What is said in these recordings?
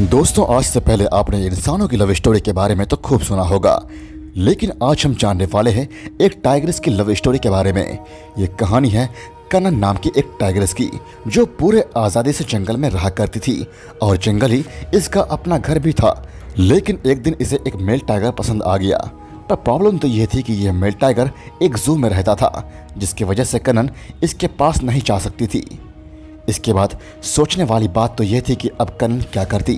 दोस्तों, आज से पहले आपने इंसानों की लव स्टोरी के बारे में तो खूब सुना होगा, लेकिन आज हम जानने वाले हैं एक टाइग्रेस की लव स्टोरी के बारे में। ये कहानी है कनन नाम की एक टाइग्रेस की, जो पूरे आज़ादी से जंगल में रहा करती थी और जंगल ही इसका अपना घर भी था। लेकिन एक दिन इसे एक मेल टाइगर पसंद आ गया, पर प्रॉब्लम तो यह थी कि यह मेल टाइगर एक जू में रहता था, जिसकी वजह से कनन इसके पास नहीं जा सकती थी। इसके बाद सोचने वाली बात तो यह थी कि अब कनन क्या करती,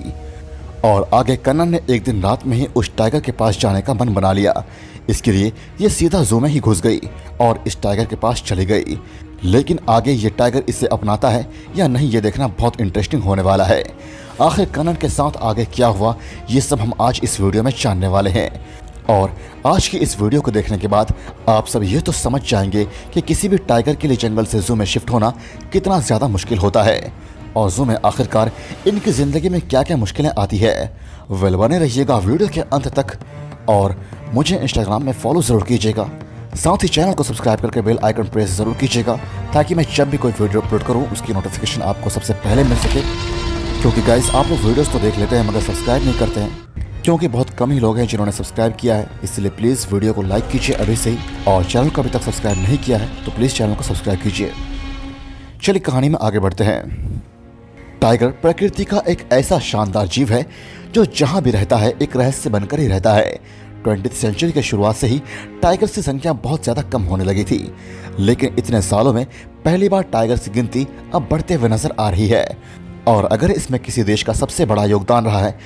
और आगे कनन ने एक दिन रात में ही उस टाइगर के पास जाने का मन बना लिया। इसके लिए ये सीधा जू में ही घुस गई और इस टाइगर के पास चली गई। लेकिन आगे ये टाइगर इसे अपनाता है या नहीं, ये देखना बहुत इंटरेस्टिंग होने वाला है। आखिर कनन के साथ आगे क्या हुआ, ये सब हम आज इस वीडियो में जानने वाले हैं। और आज की इस वीडियो को देखने के बाद आप सब ये तो समझ जाएंगे कि किसी भी टाइगर के लिए जंगल से जू में शिफ्ट होना कितना ज़्यादा मुश्किल होता है, और जू में आखिरकार इनकी ज़िंदगी में क्या क्या मुश्किलें आती है। वेल, बने रहिएगा वीडियो के अंत तक, और मुझे इंस्टाग्राम में फॉलो ज़रूर कीजिएगा। साथ ही चैनल को सब्सक्राइब करके बेल आइकन प्रेस ज़रूर कीजिएगा, ताकि मैं जब भी कोई वीडियो अपलोड करूँ उसकी नोटिफिकेशन आपको सबसे पहले मिल सके। क्योंकि गाइस, आप लोग वीडियोज़ तो देख लेते हैं मगर सब्सक्राइब नहीं करते हैं, क्योंकि बहुत कम ही लोग हैं जिन्होंने सब्सक्राइब किया है। इसलिए प्लीज़ वीडियो को लाइक कीजिए अभी से ही, और चैनल को अभी तक सब्सक्राइब नहीं किया है तो प्लीज़ चैनल को सब्सक्राइब कीजिए। चलिए कहानी में आगे बढ़ते हैं। टाइगर प्रकृति का एक ऐसा शानदार जीव है जो जहां भी रहता है एक रहस्य बनकर ही रहता है। 20वीं सेंचुरी के शुरुआत से ही टाइगर्स की संख्या बहुत ज़्यादा कम होने लगी थी, लेकिन इतने सालों में पहली बार टाइगर्स की गिनती अब बढ़ते हुए नजर आ रही है। और अगर इसमें किसी देश का सबसे बड़ा योगदान रहा है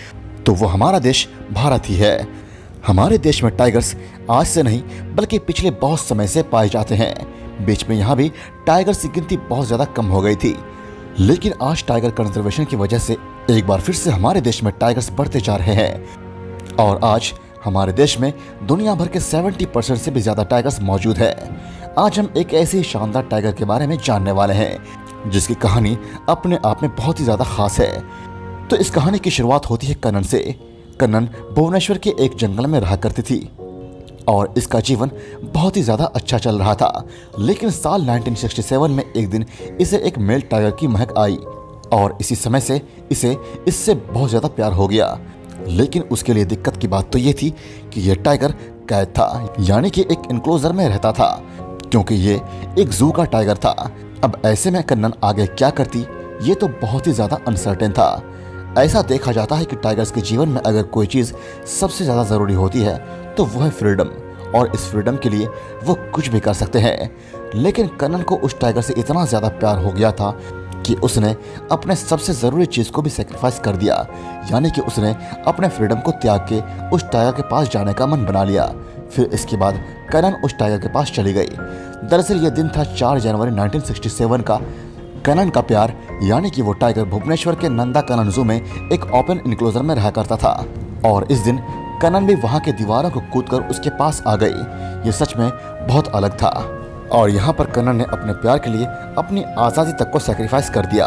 तो वो हमारा देश भारत ही है। हमारे देश में टाइगर्स आज से नहीं बल्कि पिछले बहुत समय से पाए जाते हैं। बीच में यहाँ भी टाइगर्स की गिनती बहुत ज़्यादा कम हो गई थी, लेकिन आज टाइगर कंजर्वेशन की वजह से एक बार फिर से हमारे देश में टाइगर्स बढ़ते जा रहे हैं। और आज हमारे देश में दुनिया भर के 70% से भी ज़्यादा टाइगर्स मौजूद है। आज हम एक ऐसे ही शानदार टाइगर के बारे में जानने वाले हैं जिसकी कहानी अपने आप में बहुत ही ज़्यादा खास है। तो इस कहानी की शुरुआत होती है कनन से। कनन भुवनेश्वर के एक जंगल में रहा करती थी और इसका जीवन बहुत ही ज़्यादा अच्छा चल रहा था। लेकिन साल 1967 में एक दिन इसे एक मेल टाइगर की महक आई, और इसी समय से इसे इससे बहुत ज़्यादा प्यार हो गया। लेकिन उसके लिए दिक्कत की बात तो ये थी कि यह टाइगर कैद था, यानी कि एक इनक्लोजर में रहता था, क्योंकि ये एक जू का टाइगर था। अब ऐसे में कन्नन आगे क्या करती, ये तो बहुत ही ज़्यादा अनसर्टेन था। ऐसा देखा जाता है कि टाइगर्स के जीवन में अगर कोई चीज़ सबसे ज़्यादा ज़रूरी होती है तो वो है फ्रीडम, और इस फ्रीडम के लिए वो कुछ भी कर सकते हैं। लेकिन कनन को उस टाइगर से इतना ज़्यादा प्यार हो गया था कि उसने अपने सबसे ज़रूरी चीज़ को भी सेक्रीफाइस कर दिया, यानी कि उसने अपने फ्रीडम को त्याग के उस टाइगर के पास जाने का मन बना लिया। फिर इसके बाद कनन उस टाइगर के पास चली गई। दरअसल ये दिन था 4 जनवरी 1967 का। कनन का प्यार, यानी कि वो टाइगर भुवनेश्वर के नंदा कनन जू में एक ओपन इनक्लोजर में रहा करता था, और इस दिन कनन भी वहाँ के दीवारों को कूदकर उसके पास आ गई। ये सच में बहुत अलग था, और यहाँ पर कनन ने अपने प्यार के लिए अपनी आज़ादी तक को सेक्रीफाइस कर दिया।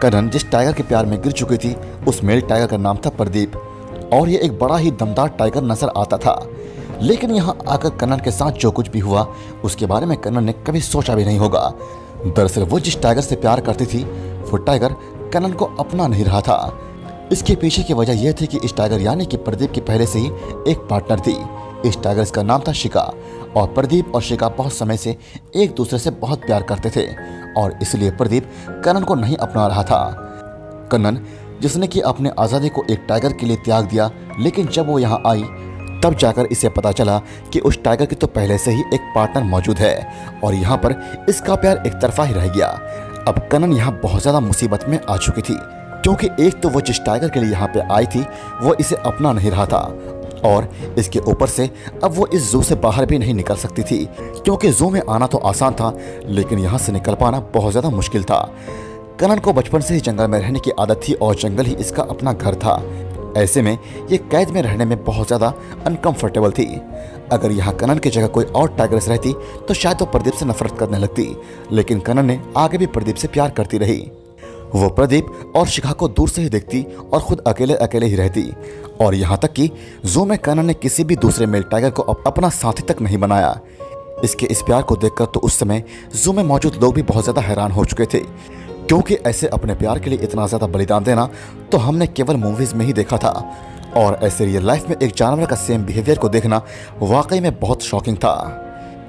कनन जिस टाइगर के प्यार में गिर चुकी थी, उस मेल टाइगर का नाम था प्रदीप, और ये एक बड़ा ही दमदार टाइगर नजर आता था। लेकिन यहाँ आकर कनन के साथ जो कुछ भी हुआ उसके बारे में कनन ने कभी सोचा भी नहीं होगा। दरअसल वो जिस टाइगर से प्यार करती थी वो टाइगर कनन को अपना नहीं रहा था। इसके पीछे की वजह यह थी कि इस टाइगर यानी कि प्रदीप की पहले से ही एक पार्टनर थी। इस टाइगर का नाम था शिका, और प्रदीप और शिका बहुत समय से एक दूसरे से बहुत प्यार करते थे, और इसलिए प्रदीप कनन को नहीं अपना रहा था। कनन जिसने कि अपने आज़ादी को एक टाइगर के लिए त्याग दिया, लेकिन जब वो यहाँ आई तब जाकर इसे पता चला कि उस टाइगर की तो पहले से ही एक पार्टनर मौजूद है, और यहाँ पर इसका प्यार एक तरफा ही रह गया। अब कनन यहाँ बहुत ज़्यादा मुसीबत में आ चुकी थी, क्योंकि एक तो वो जिस टाइगर के लिए यहाँ पे आई थी वो इसे अपना नहीं रहा था, और इसके ऊपर से अब वो इस जू से बाहर भी नहीं निकल सकती थी, क्योंकि जू में आना तो आसान था लेकिन यहाँ से निकल पाना बहुत ज़्यादा मुश्किल था। कनन को बचपन से ही जंगल में रहने की आदत थी, और जंगल ही इसका अपना घर था। ऐसे में ये कैद में रहने में बहुत ज़्यादा अनकंफर्टेबल थी। अगर यहाँ कनन की जगह कोई और टाइगर्स रहती तो शायद वो प्रदीप से नफरत करने लगती, लेकिन कनन ने आगे भी प्रदीप से प्यार करती रही। वो प्रदीप और शिखा को दूर से ही देखती और खुद अकेले अकेले ही रहती, और यहाँ तक कि जू में कनन ने किसी भी दूसरे मेल टाइगर को अपना साथी तक नहीं बनाया। इसके इस प्यार को देखकर तो उस समय जू में मौजूद लोग भी बहुत ज़्यादा हैरान हो चुके थे, क्योंकि ऐसे अपने प्यार के लिए इतना ज़्यादा बलिदान देना तो हमने केवल मूवीज़ में ही देखा था, और ऐसे रियल लाइफ में एक जानवर का सेम बिहेवियर को देखना वाकई में बहुत शॉकिंग था।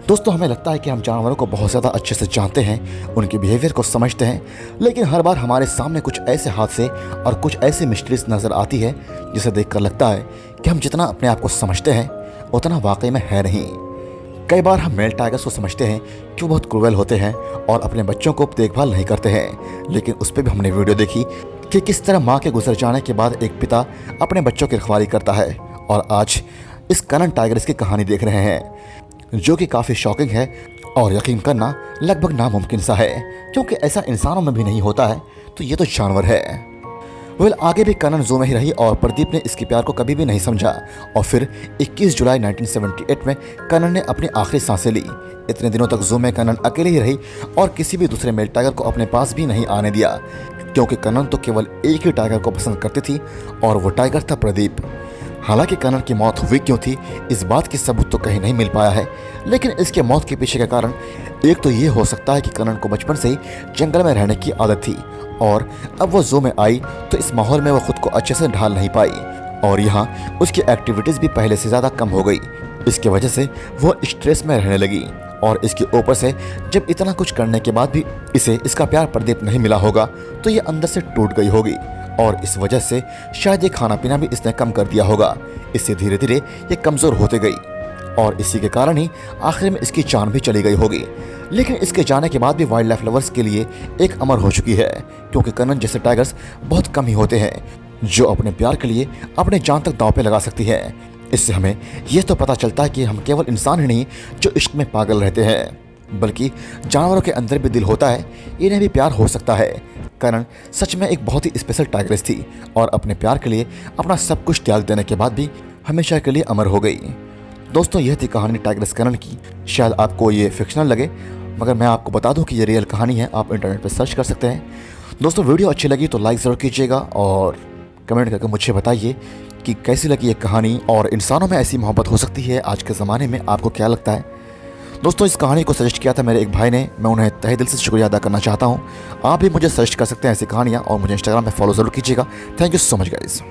दोस्तों, हमें लगता है कि हम जानवरों को बहुत ज़्यादा अच्छे से जानते हैं, उनके बिहेवियर को समझते हैं, लेकिन हर बार हमारे सामने कुछ ऐसे हादसे और कुछ ऐसी मिस्ट्रीज नज़र आती है जिसे देखकर लगता है कि हम जितना अपने आप को समझते हैं उतना वाकई में है नहीं। कई बार हम मेल टाइगर्स को समझते हैं कि वो बहुत क्रूएल होते हैं और अपने बच्चों को देखभाल नहीं करते हैं, लेकिन उस पर भी हमने वीडियो देखी कि किस तरह माँ के गुजर जाने के बाद एक पिता अपने बच्चों की रखवाली करता है। और आज इस कनन टाइगर्स की कहानी देख रहे हैं जो कि काफ़ी शॉकिंग है और यकीन करना लगभग नामुमकिन सा है, क्योंकि ऐसा इंसानों में भी नहीं होता है, तो ये तो जानवर है। आगे भी कनन जू में ही रही और प्रदीप ने इसके प्यार को कभी भी नहीं समझा, और फिर 21 जुलाई 1978 में कनन ने अपनी आखिरी सांसें ली। इतने दिनों तक जू में कनन अकेले ही रही और किसी भी दूसरे मेल टाइगर को अपने पास भी नहीं आने दिया, क्योंकि कनन तो केवल एक ही टाइगर को पसंद करती थी और वो टाइगर था प्रदीप। हालांकि कनन की मौत हुई क्यों थी इस बात की सबूत तो कहीं नहीं मिल पाया है, लेकिन इसके मौत के पीछे का कारण एक तो ये हो सकता है कि कनन को बचपन से ही जंगल में रहने की आदत थी, और अब वो जू में आई तो इस माहौल में वो खुद को अच्छे से ढाल नहीं पाई, और यहाँ उसकी एक्टिविटीज़ भी पहले से ज़्यादा कम हो गई। इसकी वजह से वो स्ट्रेस में रहने लगी, और इसके ऊपर से जब इतना कुछ करने के बाद भी इसे इसका प्यार प्रदीप नहीं मिला होगा तो ये अंदर से टूट गई होगी, और इस वजह से शायद ये खाना पीना भी इसने कम कर दिया होगा। इससे धीरे धीरे ये कमज़ोर होते गई और इसी के कारण ही आखिर में इसकी जान भी चली गई होगी। लेकिन इसके जाने के बाद भी वाइल्ड लाइफ लवर्स के लिए एक अमर हो चुकी है, क्योंकि कनन जैसे टाइगर्स बहुत कम ही होते हैं जो अपने प्यार के लिए अपने जान तक दांव पे लगा सकती है। इससे हमें यह तो पता चलता है कि हम केवल इंसान ही नहीं जो इश्क में पागल रहते हैं, बल्कि जानवरों के अंदर भी दिल होता है, इन्हें भी प्यार हो सकता है। कनन सच में एक बहुत ही स्पेशल टाइग्रेस थी और अपने प्यार के लिए अपना सब कुछ त्याग देने के बाद भी हमेशा के लिए अमर हो गई। दोस्तों, यह थी कहानी टाइग्रेस कनन की। शायद आपको ये फिक्शनल लगे, मगर मैं आपको बता दूं कि ये रियल कहानी है, आप इंटरनेट पर सर्च कर सकते हैं। दोस्तों, वीडियो अच्छी लगी तो लाइक ज़रूर कीजिएगा और कमेंट करके मुझे बताइए कि कैसी लगी ये कहानी और इंसानों में ऐसी मोहब्बत हो सकती है आज के ज़माने में, आपको क्या लगता है। दोस्तों, इस कहानी को सजेस्ट किया था मेरे एक भाई ने, मैं उन्हें तहे दिल से शुक्रिया अदा करना चाहता हूँ। आप भी मुझे सजेस्ट कर सकते हैं ऐसी कहानियाँ और मुझे इंस्टाग्राम पर फॉलो ज़रूर कीजिएगा। Thank you so much guys.